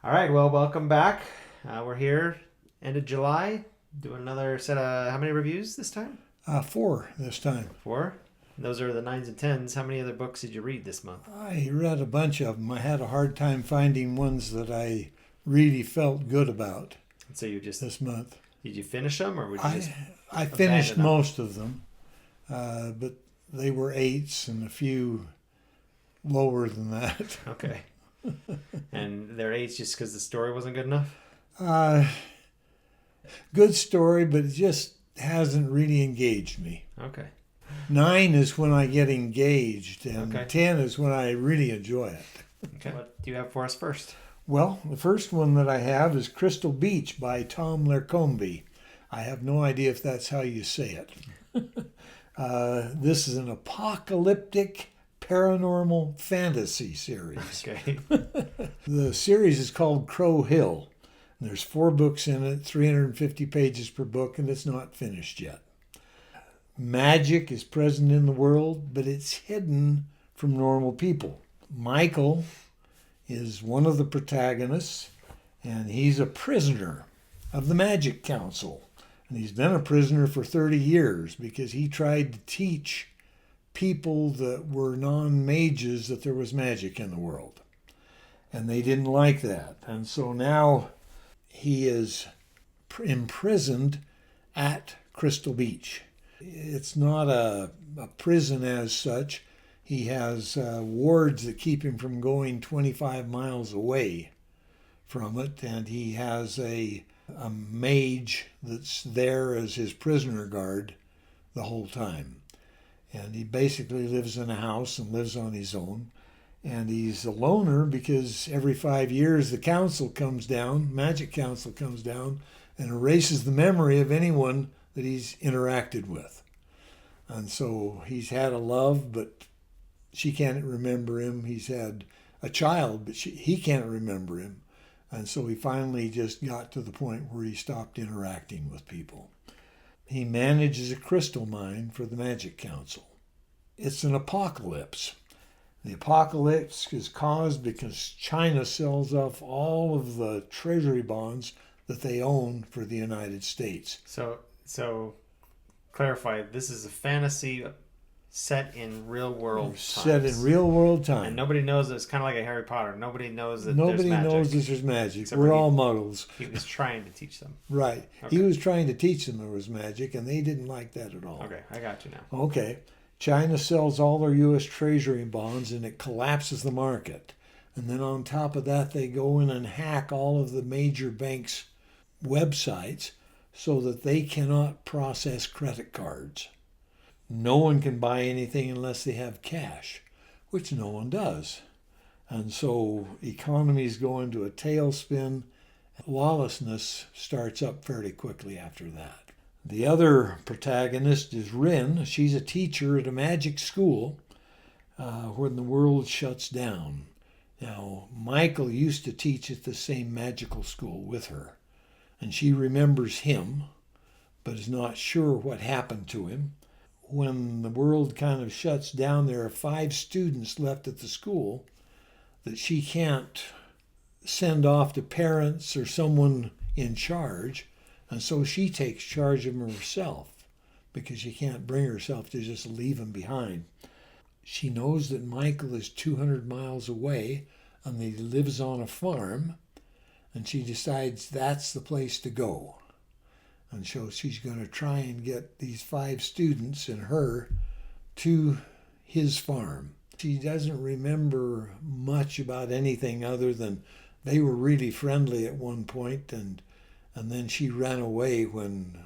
All right, well, welcome back. We're here, end of July, doing another set of how many reviews this time? Four this time. Four. And those are the nines and tens. How many other books did you read this month? I read a bunch of them. I had a hard time finding ones that I really felt good about And so you just this month. did you finish them, or would you just I finished abandon them? most of them, but they were eights and a few lower than that. Okay. And they're eights just because the story wasn't good enough. Uh, Good story, but it just hasn't really engaged me. Okay. 9 is when I get engaged, and Okay. 10 is when I really enjoy it. Okay. What do you have for us first? Well, the first one that I have is Crystal Beach by Tom Larcombe. I have no idea if that's how you say it. This is an apocalyptic paranormal fantasy series. Okay. The series is called Crow Hill. There's 4 books in it, 350 pages per book, and it's not finished yet. Magic is present in the world, but it's hidden from normal people. Michael is one of the protagonists, and he's a prisoner of the Magic Council. And he's been a prisoner for 30 years because he tried to teach people that were non-mages that there was magic in the world. And they didn't like that. And so now he is imprisoned at Crystal Beach. It's not a prison as such. He has wards that keep him from going 25 miles away from it, and he has a mage that's there as his prisoner guard the whole time. And he basically lives in a house and lives on his own. And he's a loner because every 5 years the council comes down, Magic Council comes down, and erases the memory of anyone that he's interacted with. And so he's had a love, but she can't remember him. He's had a child, but he can't remember him. And so he finally just got to the point where he stopped interacting with people. He manages a crystal mine for the Magic Council. It's an apocalypse. The apocalypse is caused because China sells off all of the treasury bonds that they own for the United States. So clarify, this is a fantasy set in real world times. Set in real world time. And nobody knows that it's kind of like a Harry Potter. Nobody knows that Nobody there's magic. knows there's magic. Except We're for all muggles. He was trying to teach them. Right. Okay. He was trying to teach them there was magic, and they didn't like that at all. Okay, I got you now. Okay. China sells all their U.S. Treasury bonds, and it collapses the market. And then on top of that, they go in and hack all of the major banks' websites so that they cannot process credit cards. No one can buy anything unless they have cash, which no one does. And so economies go into a tailspin. Lawlessness starts up fairly quickly after that. The other protagonist is Rin. She's a teacher at a magic school when the world shuts down. Now, Michael used to teach at the same magical school with her, and she remembers him, but is not sure what happened to him. When the world kind of shuts down, there are 5 students left at the school that she can't send off to parents or someone in charge, and so she takes charge of them herself because she can't bring herself to just leave them behind. She knows that Michael is 200 miles away and that he lives on a farm, and she decides that's the place to go. And so she's going to try and get these 5 students and her to his farm. She doesn't remember much about anything other than they were really friendly at one point, and then she ran away when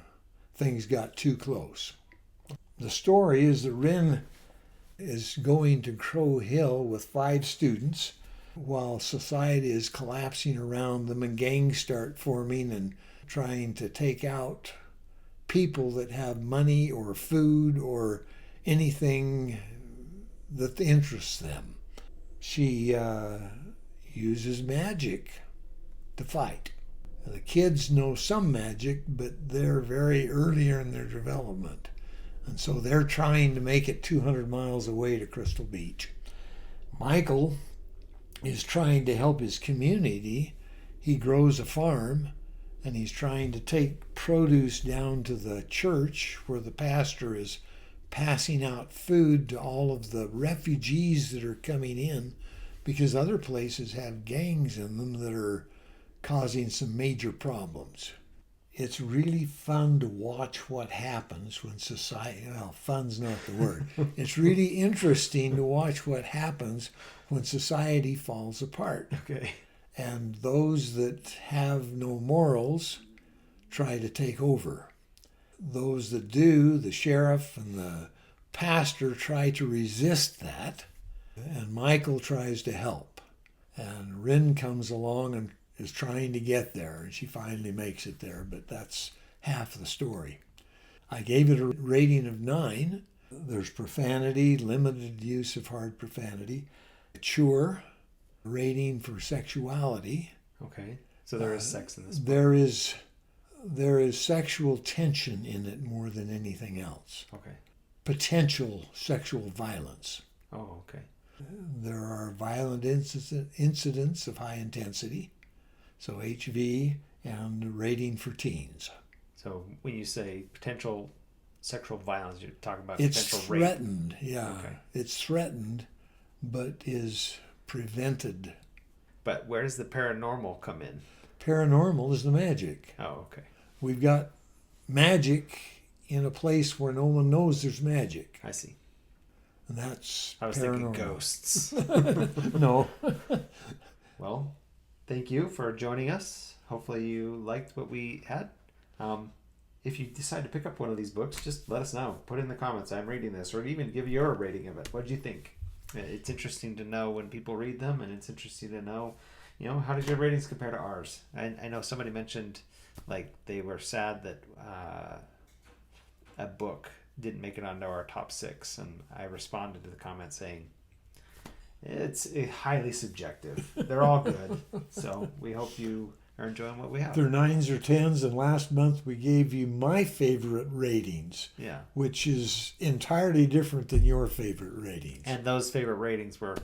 things got too close. The story is that Rin is going to Crow Hill with 5 students while society is collapsing around them and gangs start forming and trying to take out people that have money or food or anything that interests them. She uses magic to fight. The kids know some magic, but they're very earlier in their development. And so they're trying to make it 200 miles away to Crystal Beach. Michael is trying to help his community. he grows a farm, and he's trying to take produce down to the church where the pastor is passing out food to all of the refugees that are coming in, because other places have gangs in them that are causing some major problems. It's really fun to watch what happens when society, well, fun's not the word. It's really interesting to watch what happens when society falls apart. Okay. And those that have no morals try to take over. Those that do, the sheriff and the pastor, try to resist that. And Michael tries to help. And Rin comes along and is trying to get there, and she finally makes it there, but that's half the story. I gave it a rating of 9. There's profanity, limited use of hard profanity, mature, rating for sexuality. Okay. So there is sex in this book. There is sexual tension in it more than anything else. Okay. Potential sexual violence. Oh, okay. There are violent incidents of high intensity. So HV, and rating for teens. So when you say potential sexual violence, you're talking about It's potential rape. threatened, yeah. Okay. It's threatened, but is prevented. But where does the paranormal come in? Paranormal is the magic. Oh, okay. We've got magic in a place where no one knows there's magic. I see. And that's I was paranormal. thinking ghosts. No. Well, thank you for joining us. Hopefully you liked what we had. If you decide to pick up one of these books, just let us know. Put in the comments, I'm reading this, or even give your rating of it. What did you think? It's interesting to know when people read them, and it's interesting to know, how did your ratings compare to ours? I know somebody mentioned, like, they were sad that a book didn't make it onto our top 6, and I responded to the comment saying, it's highly subjective. They're all good. So we hope you are enjoying what we have. They're 9s or 10s, and last month we gave you my favorite ratings. Yeah. Which is entirely different than your favorite ratings. And those favorite ratings were,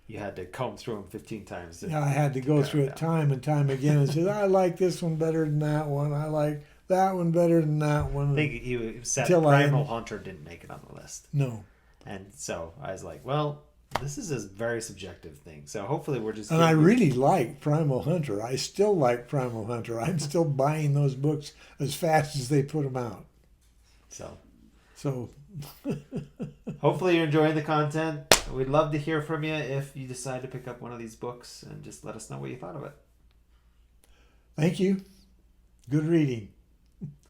you had to comb through them 15 times. I had to go through it time and time again and say, I like this one better than that one. I like that one better than that one. I think you said Until Primal Hunter didn't make it on the list. No. And so I was like, well, this is a very subjective thing. So hopefully we're just... And I really like Primal Hunter. I still like Primal Hunter. I'm still buying those books as fast as they put them out. So hopefully you're enjoying the content. We'd love to hear from you if you decide to pick up one of these books, and just let us know what you thought of it. Thank you. Good reading.